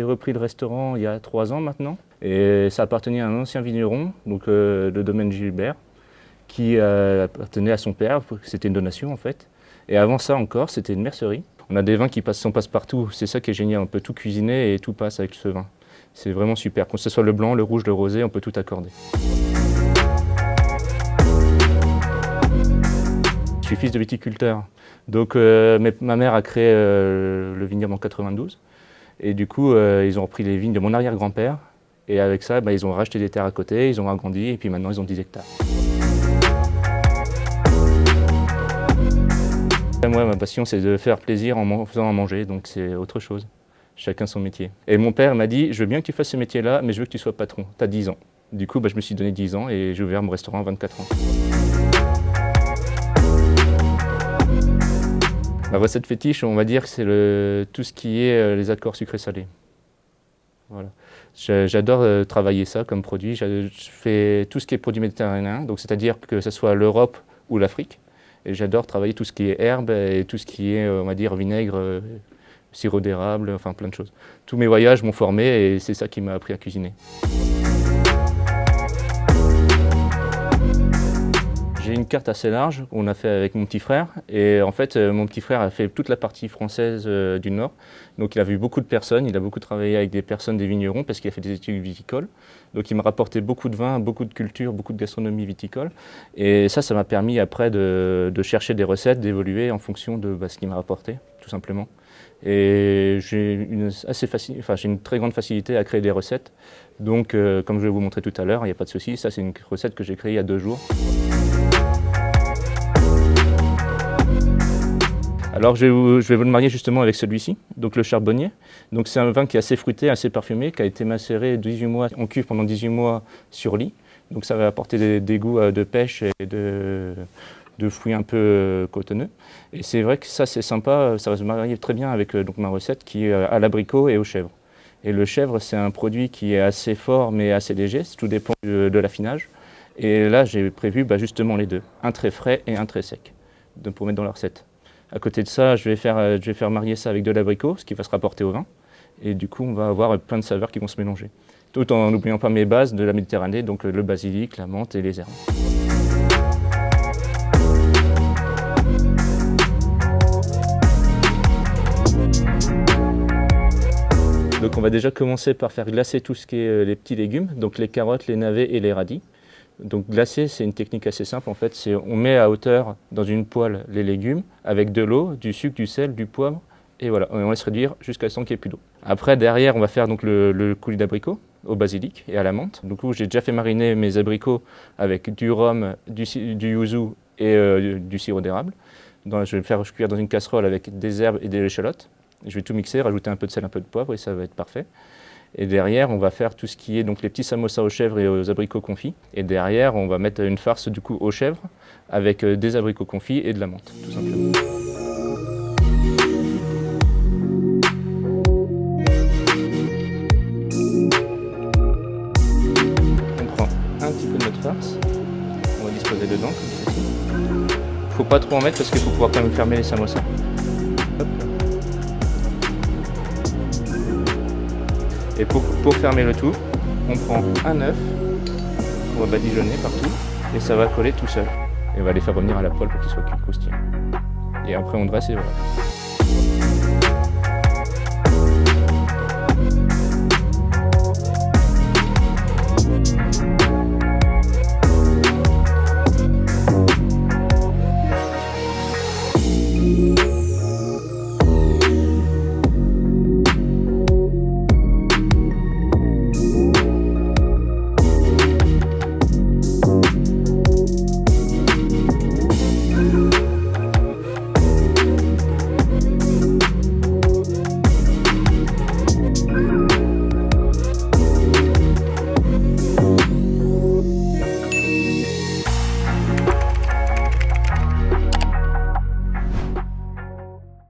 j'ai repris le restaurant il y a 3 ans maintenant. Et ça appartenait à un ancien vigneron, donc le domaine Gilbert, qui appartenait à son père, c'était une donation en fait. Et avant ça encore, c'était une mercerie. On a des vins qui passent partout, c'est ça qui est génial, on peut tout cuisiner et tout passe avec ce vin. C'est vraiment super, que ce soit le blanc, le rouge, le rosé, on peut tout accorder. Je suis fils de viticulteur, donc ma mère a créé le vignoble en 92. Et du coup, ils ont repris les vignes de mon arrière-grand-père. Et avec ça, ils ont racheté des terres à côté, ils ont agrandi et puis maintenant ils ont 10 hectares. Moi, ma passion, c'est de faire plaisir en faisant à manger, donc c'est autre chose. Chacun son métier. Et mon père m'a dit, je veux bien que tu fasses ce métier-là, mais je veux que tu sois patron. Tu as 10 ans. Du coup, je me suis donné 10 ans et j'ai ouvert mon restaurant à 24 ans. Ma recette fétiche, on va dire que c'est tout ce qui est les accords sucrés-salés. Voilà. J'adore travailler ça comme produit. Je fais tout ce qui est produit méditerranéen, donc c'est-à-dire que ce soit l'Europe ou l'Afrique. Et j'adore travailler tout ce qui est herbe et tout ce qui est, on va dire, vinaigre, sirop d'érable, enfin plein de choses. Tous mes voyages m'ont formé et c'est ça qui m'a appris à cuisiner. J'ai une carte assez large, on a fait avec mon petit frère. Et en fait, mon petit frère a fait toute la partie française du Nord. Donc il a vu beaucoup de personnes, il a beaucoup travaillé avec des personnes, des vignerons, parce qu'il a fait des études viticoles. Donc il m'a rapporté beaucoup de vin, beaucoup de culture, beaucoup de gastronomie viticole. Et ça m'a permis après de chercher des recettes, d'évoluer en fonction de ce qu'il m'a rapporté, tout simplement. Et j'ai une très grande facilité à créer des recettes. Donc comme je vais vous montrer tout à l'heure, il n'y a pas de souci. Ça, c'est une recette que j'ai créée il y a 2 jours. Alors je vais vous le marier justement avec celui-ci, donc le charbonnier. Donc c'est un vin qui est assez fruité, assez parfumé, qui a été macéré 18 mois en cuve pendant 18 mois sur lit. Donc ça va apporter des goûts de pêche et de fruits un peu cotonneux. Et c'est vrai que ça c'est sympa, ça va se marier très bien avec donc, ma recette qui est à l'abricot et aux chèvres. Et le chèvre c'est un produit qui est assez fort mais assez léger, tout dépend de l'affinage. Et là j'ai prévu justement les deux, un très frais et un très sec, pour mettre dans la recette. À côté de ça, je vais faire marier ça avec de l'abricot, ce qui va se rapporter au vin. Et du coup, on va avoir plein de saveurs qui vont se mélanger. Tout en n'oubliant pas mes bases de la Méditerranée, donc le basilic, la menthe et les herbes. Donc on va déjà commencer par faire glacer tout ce qui est les petits légumes, donc les carottes, les navets et les radis. Donc glacer, c'est une technique assez simple en fait, on met à hauteur dans une poêle les légumes avec de l'eau, du sucre, du sel, du poivre et voilà, on laisse réduire jusqu'à ce qu'il n'y ait plus d'eau. Après derrière, on va faire donc le coulis d'abricot au basilic et à la menthe. Du coup, j'ai déjà fait mariner mes abricots avec du rhum, du yuzu et du sirop d'érable. Je vais le faire cuire dans une casserole avec des herbes et des échalotes. Je vais tout mixer, rajouter un peu de sel, un peu de poivre et ça va être parfait. Et derrière, on va faire tout ce qui est donc les petits samosas aux chèvres et aux abricots confits. Et derrière, on va mettre une farce du coup aux chèvres avec des abricots confits et de la menthe, tout simplement. On prend un petit peu de notre farce, on va disposer dedans comme ceci. Il ne faut pas trop en mettre parce qu'il faut pouvoir quand même fermer les samosas. Hop. Et pour fermer le tout, on prend un œuf, on va badigeonner partout et ça va coller tout seul. Et on va les faire revenir à la poêle pour qu'ils soient croustillants. Et après on dresse et voilà.